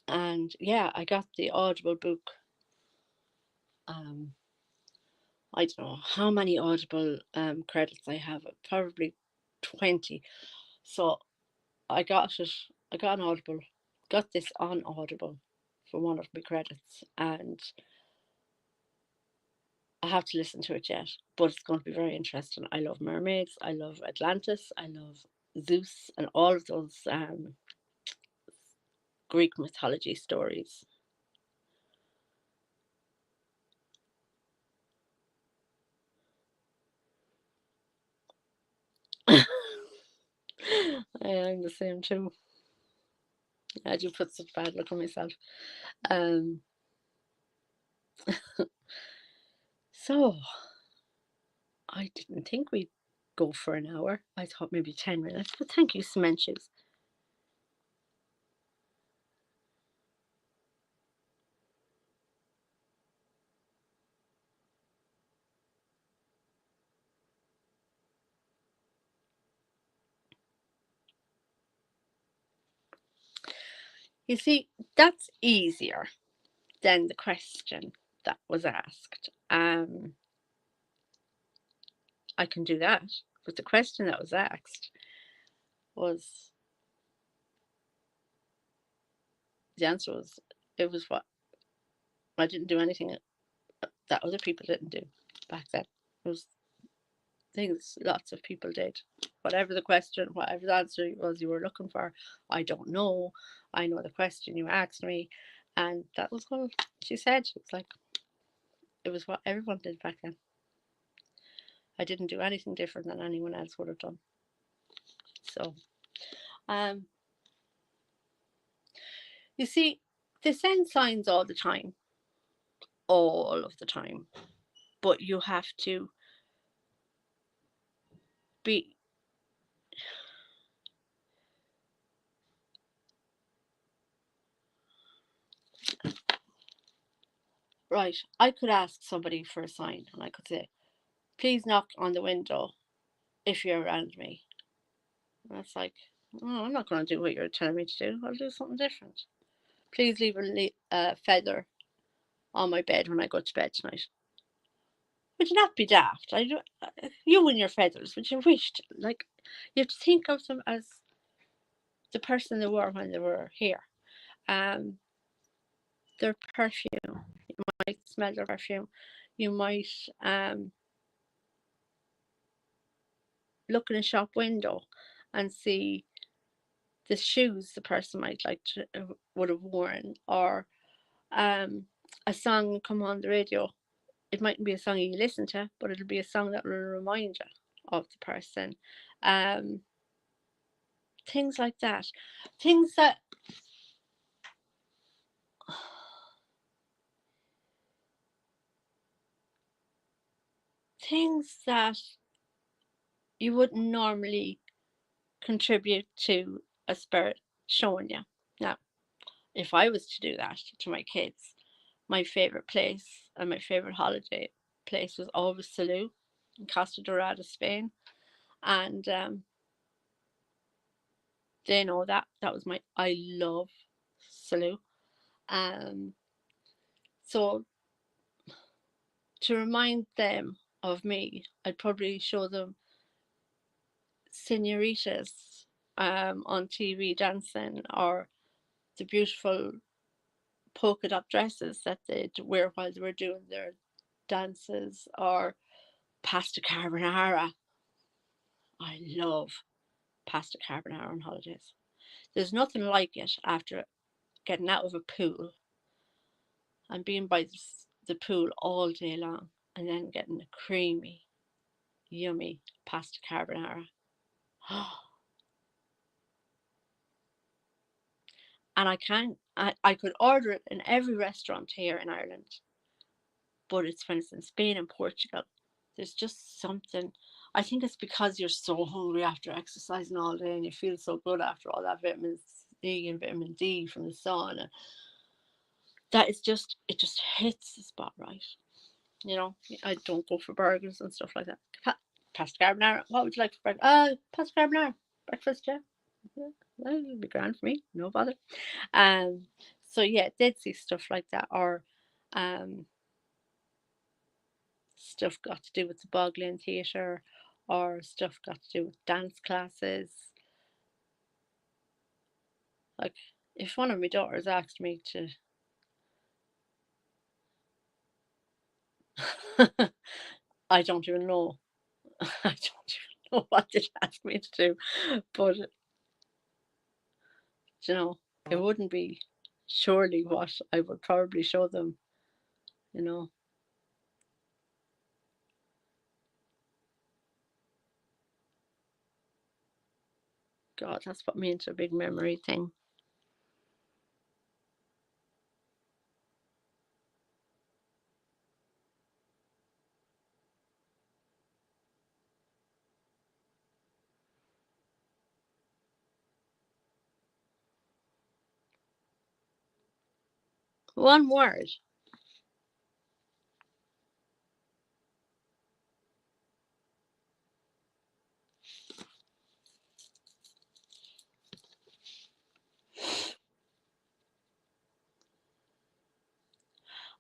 And yeah, I got the Audible book. I don't know how many Audible credits I have, probably 20. So I got it. I got an Audible. Got this on Audible for one of my credits, and I have to listen to it yet. But it's going to be very interesting. I love mermaids. I love Atlantis. I love Zeus and all of those Greek mythology stories. I'm the same too. I do put such bad luck on myself. Um, so I didn't think we'd go for an hour. I thought maybe 10 minutes, but thank you, Semenches. You see, that's easier than the question that was asked. I can do that, but the question that was asked was the answer was it was what I didn't do anything that other people didn't do back then. It was things lots of people did. Whatever the question, whatever the answer was you were looking for, I don't know. I know the question you asked me. And that was what she said. It's like, it was what everyone did back then. I didn't do anything different than anyone else would have done. So, you see, they send signs all the time, all of the time, but you have to be right. I could ask somebody for a sign, and I could say, "Please knock on the window if you're around me." And it's like, oh, I'm not going to do what you're telling me to do. I'll do something different. Please leave a feather on my bed when I go to bed tonight. Would you not be daft? You and your feathers, would you wish to, like, you have to think of them as the person they were when they were here. Their perfume, you might smell their perfume. You might look in a shop window and see the shoes the person might like to would have worn, or a song come on the radio. It mightn't be a song you listen to, but it'll be a song that will remind you of the person. Things like that. Things that things that you wouldn't normally contribute to a spirit showing you. Now, if I was to do that to my kids, my favourite place and my favourite holiday place was always Salou in Costa Dorada, Spain. And they know that. That was I love Salou. So to remind them of me, I'd probably show them senoritas on TV dancing, or the beautiful polka dot dresses that they'd wear while they were doing their dances, or pasta carbonara. I love pasta carbonara on holidays. There's nothing like it after getting out of a pool and being by the pool all day long, and then getting a creamy, yummy pasta carbonara. And I could order it in every restaurant here in Ireland, but it's when it's in Spain and Portugal. There's just something. I think it's because you're so hungry after exercising all day, and you feel so good after all that vitamin C and vitamin D from the sun. And that is just, it just hits the spot right. You know, I don't go for burgers and stuff like that. Pasta carbonara. What would you like for breakfast? Pasta carbonara. Breakfast, yeah. Well, it'll be grand for me. No bother. Um, so yeah, they'd see stuff like that, or stuff got to do with the Boglin Theatre, or stuff got to do with dance classes. Like, if one of my daughters asked me to I don't even know. I don't even know what they'd ask me to do. But you know, it wouldn't be surely what I would probably show them, you know. God, that's put me into a big memory thing. One word.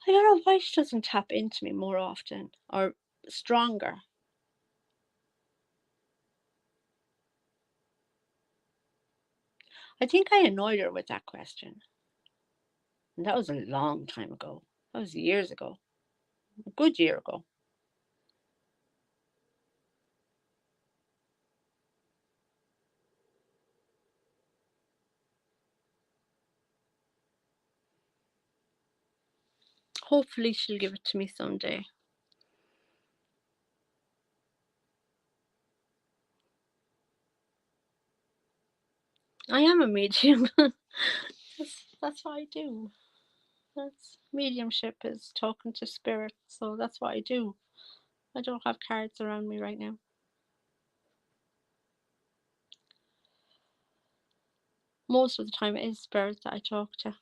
I don't know why she doesn't tap into me more often or stronger. I think I annoyed her with that question. And that was a long time ago. That was years ago. A good year ago. Hopefully she'll give it to me someday. I am a medium. That's what I do. That's mediumship, is talking to spirits, so that's what I do. I don't have cards around me right now. Most of the time it is spirits that I talk to.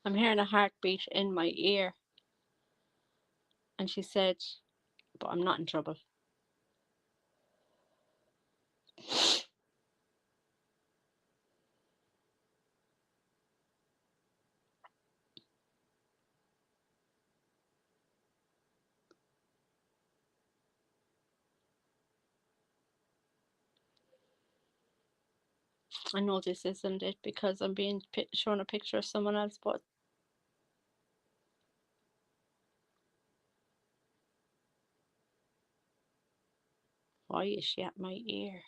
I'm hearing a heartbeat in my ear. And she said, but I'm not in trouble. I know this isn't it because I'm being shown a picture of someone else, but why is she at my ear?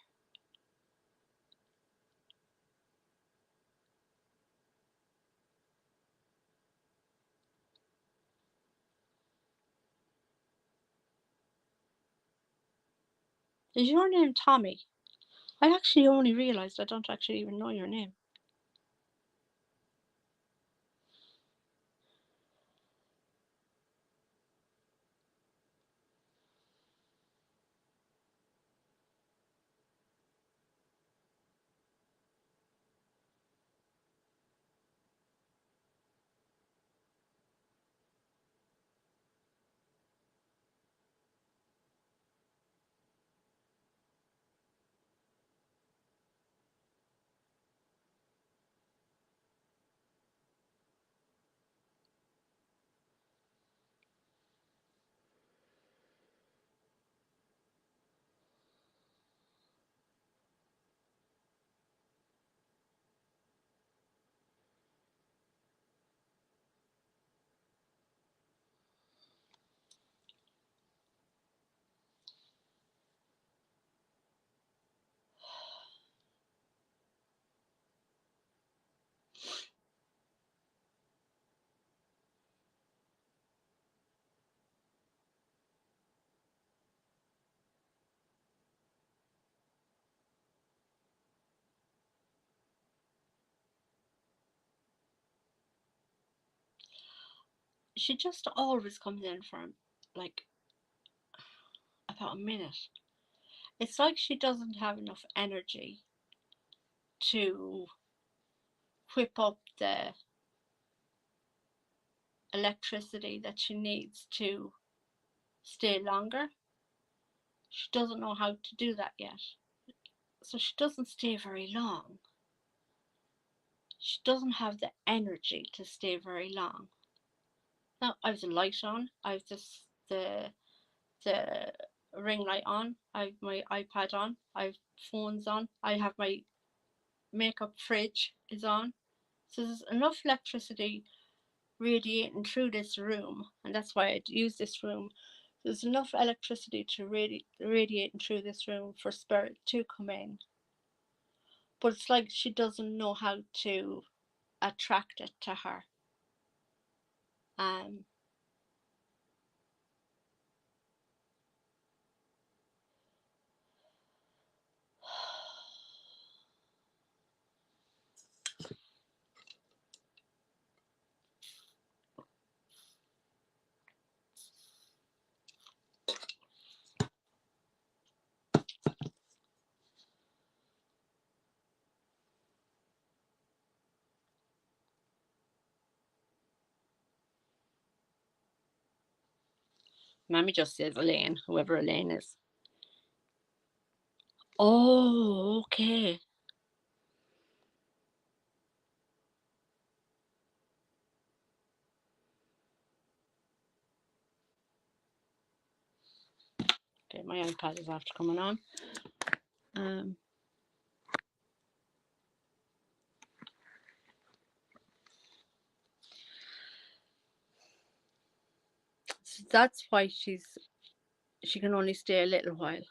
Is your name Tommy? I actually only realised I don't actually even know your name. She just always comes in for like about a minute. It's like she doesn't have enough energy to whip up the electricity that she needs to stay longer. She doesn't know how to do that yet. So she doesn't stay very long. She doesn't have the energy to stay very long. Now I've the light on, I've the ring light on, I've my iPad on, I've phones on, I have my makeup fridge is on. So there's enough electricity radiating through this room, and that's why I use this room. There's enough electricity to radiating through this room for spirit to come in. But it's like she doesn't know how to attract it to her. Um, Mammy just says Elaine, whoever Elaine is. Oh, okay. Okay, my iPad is after coming on. So that's why she can only stay a little while,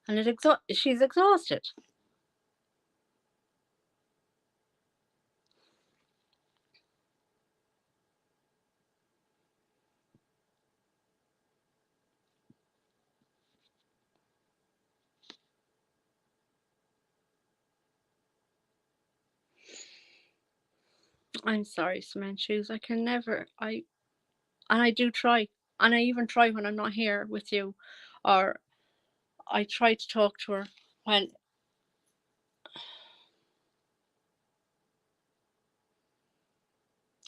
and she's exhausted. I'm sorry, cement shoes. I can never. I do try, and I even try when I'm not here with you, or I try to talk to her when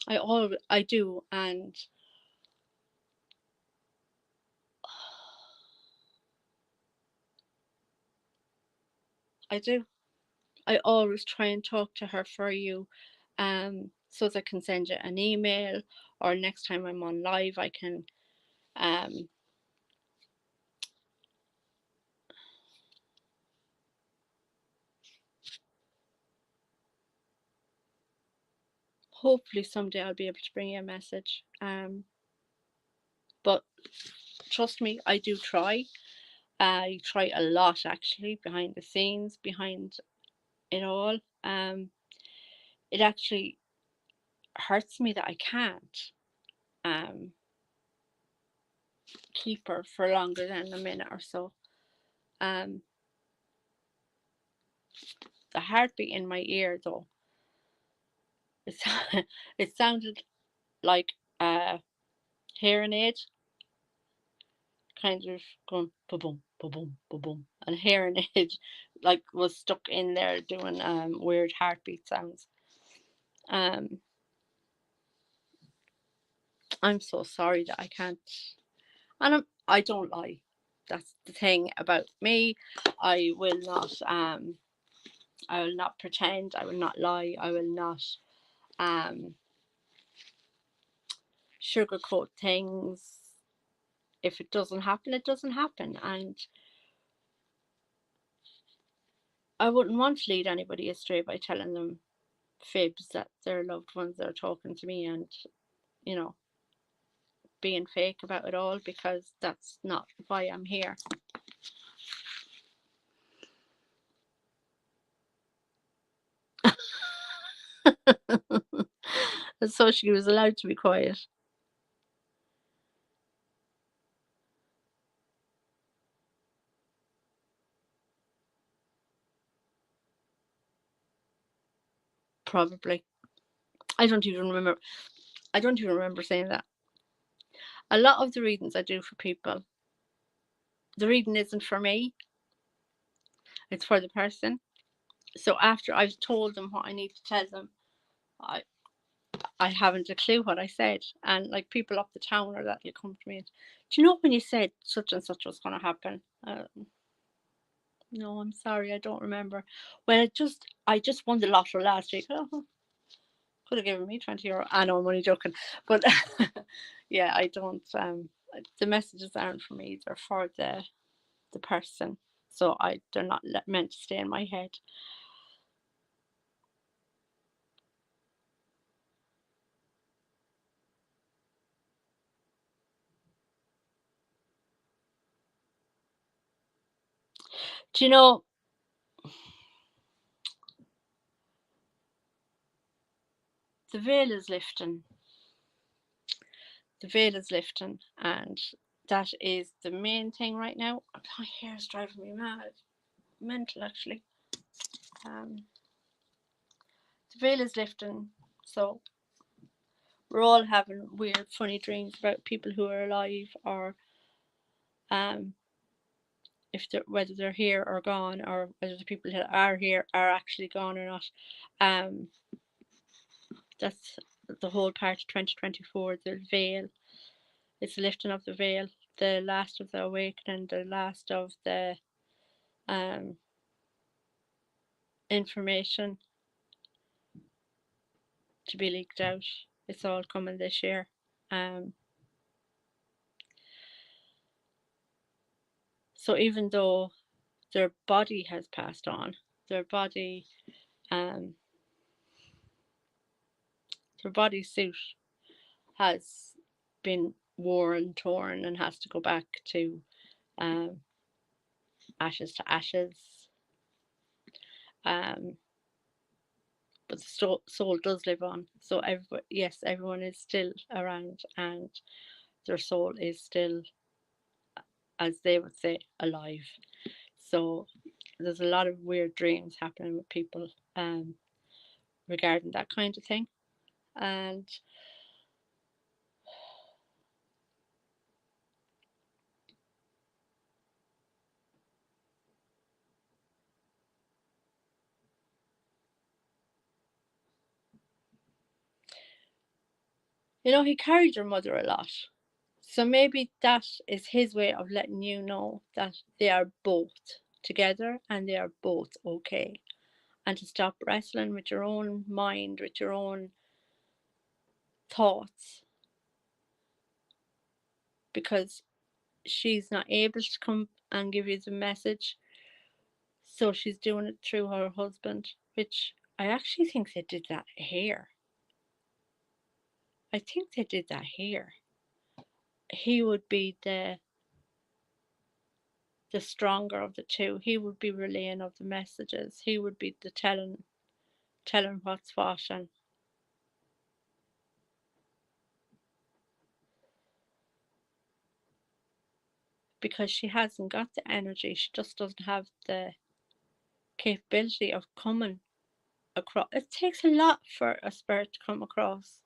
I do, and I do. I always try and talk to her for you, so that I can send you an email, or next time I'm on live, I can um hopefully someday I'll be able to bring you a message. But trust me, I do try. I try a lot actually behind the scenes, behind it all. It actually hurts me that I can't um keep her for longer than a minute or so. Um, the heartbeat in my ear though, it, it sounded like a hearing aid, kind of going ba boom, ba boom, ba boom, and hearing aid like was stuck in there doing weird heartbeat sounds. Um, I'm so sorry that I can't, and I don't lie. That's the thing about me. I will not I will not pretend. I will not lie. I will not um sugarcoat things. If it doesn't happen, it doesn't happen. And I wouldn't want to lead anybody astray by telling them fibs that their loved ones are talking to me and, you know, being fake about it all, because that's not why I'm here. And so she was allowed to be quiet. Probably. I don't even remember. I don't even remember saying that. A lot of the readings I do for people, the reading isn't for me, it's for the person. So after I've told them what I need to tell them, I I haven't a clue what I said. And like people up the town or that, will come to me and, do you know when you said such and such was going to happen? No, I'm sorry, I don't remember. Well, I just won the lotto last week. Oh, could have given me 20 euro. I know I'm only joking, but yeah, I don't. The messages aren't for me; they're for the person. So they're not meant to stay in my head. Do you know the veil is lifting? The veil is lifting, and that is the main thing right now. My hair is driving me mad, mental actually. Um, the veil is lifting, so we're all having weird, funny dreams about people who are alive, or um, if they're whether they're here or gone, or whether the people that are here are actually gone or not. Um, that's the whole part of 2024. The veil, it's the lifting of the veil, the last of the awakening, the last of the um information to be leaked out. It's all coming this year. Um, So even though their body has passed on, their body, um, their body suit has been worn, torn, and has to go back to um, ashes to ashes. Um, but the soul does live on. So yes, everyone is still around, and their soul is still, as they would say, alive. So there's a lot of weird dreams happening with people regarding that kind of thing. And he carried your mother a lot. So maybe that is his way of letting you know that they are both together and they are both okay. And to stop wrestling with your own mind, with your own thoughts, because she's not able to come and give you the message. So she's doing it through her husband, which I actually think they did that here. I think they did that here. He would be the stronger of the two. He would be relaying of the messages. He would be the telling what's what, and because she hasn't got the energy, she just doesn't have the capability of coming across. It takes a lot for a spirit to come across.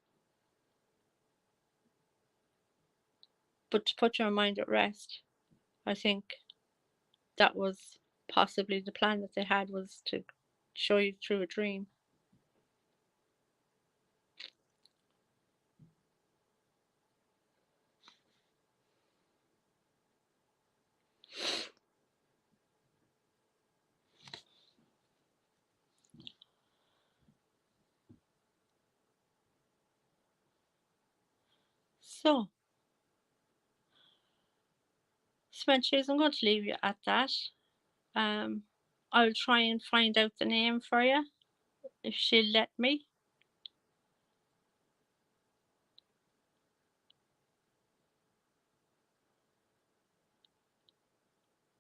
But to put your mind at rest, I think that was possibly the plan that they had, was to show you through a dream. So, Spencer, I'm going to leave you at that. I'll try and find out the name for you if she'll let me.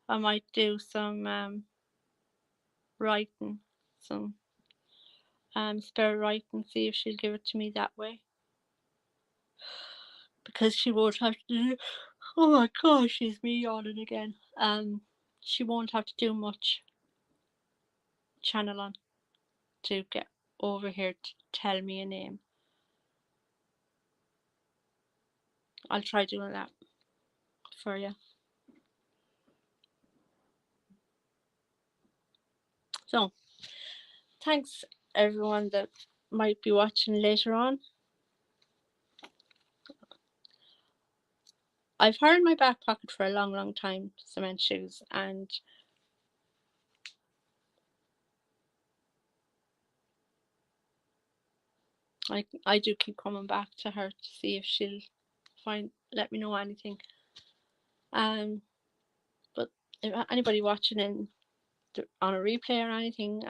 I might do some writing, some spare writing, see if she'll give it to me that way. Because she won't have to do. Oh my gosh, she's me yawning again. She won't have to do much channeling to get over here to tell me a name. I'll try doing that for you. So, thanks everyone that might be watching later on. I've had in my back pocket for a long, long time cement shoes, and I do keep coming back to her to see if she'll let me know anything. But if anybody watching on a replay or anything,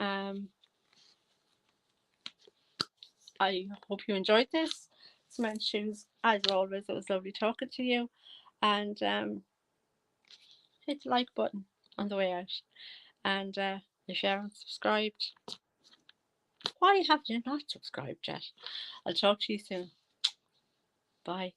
I hope you enjoyed this. Cement shoes, as always, it was lovely talking to you, and hit the like button on the way out, and if you haven't subscribed, why have you not subscribed yet? I'll talk to you soon. Bye.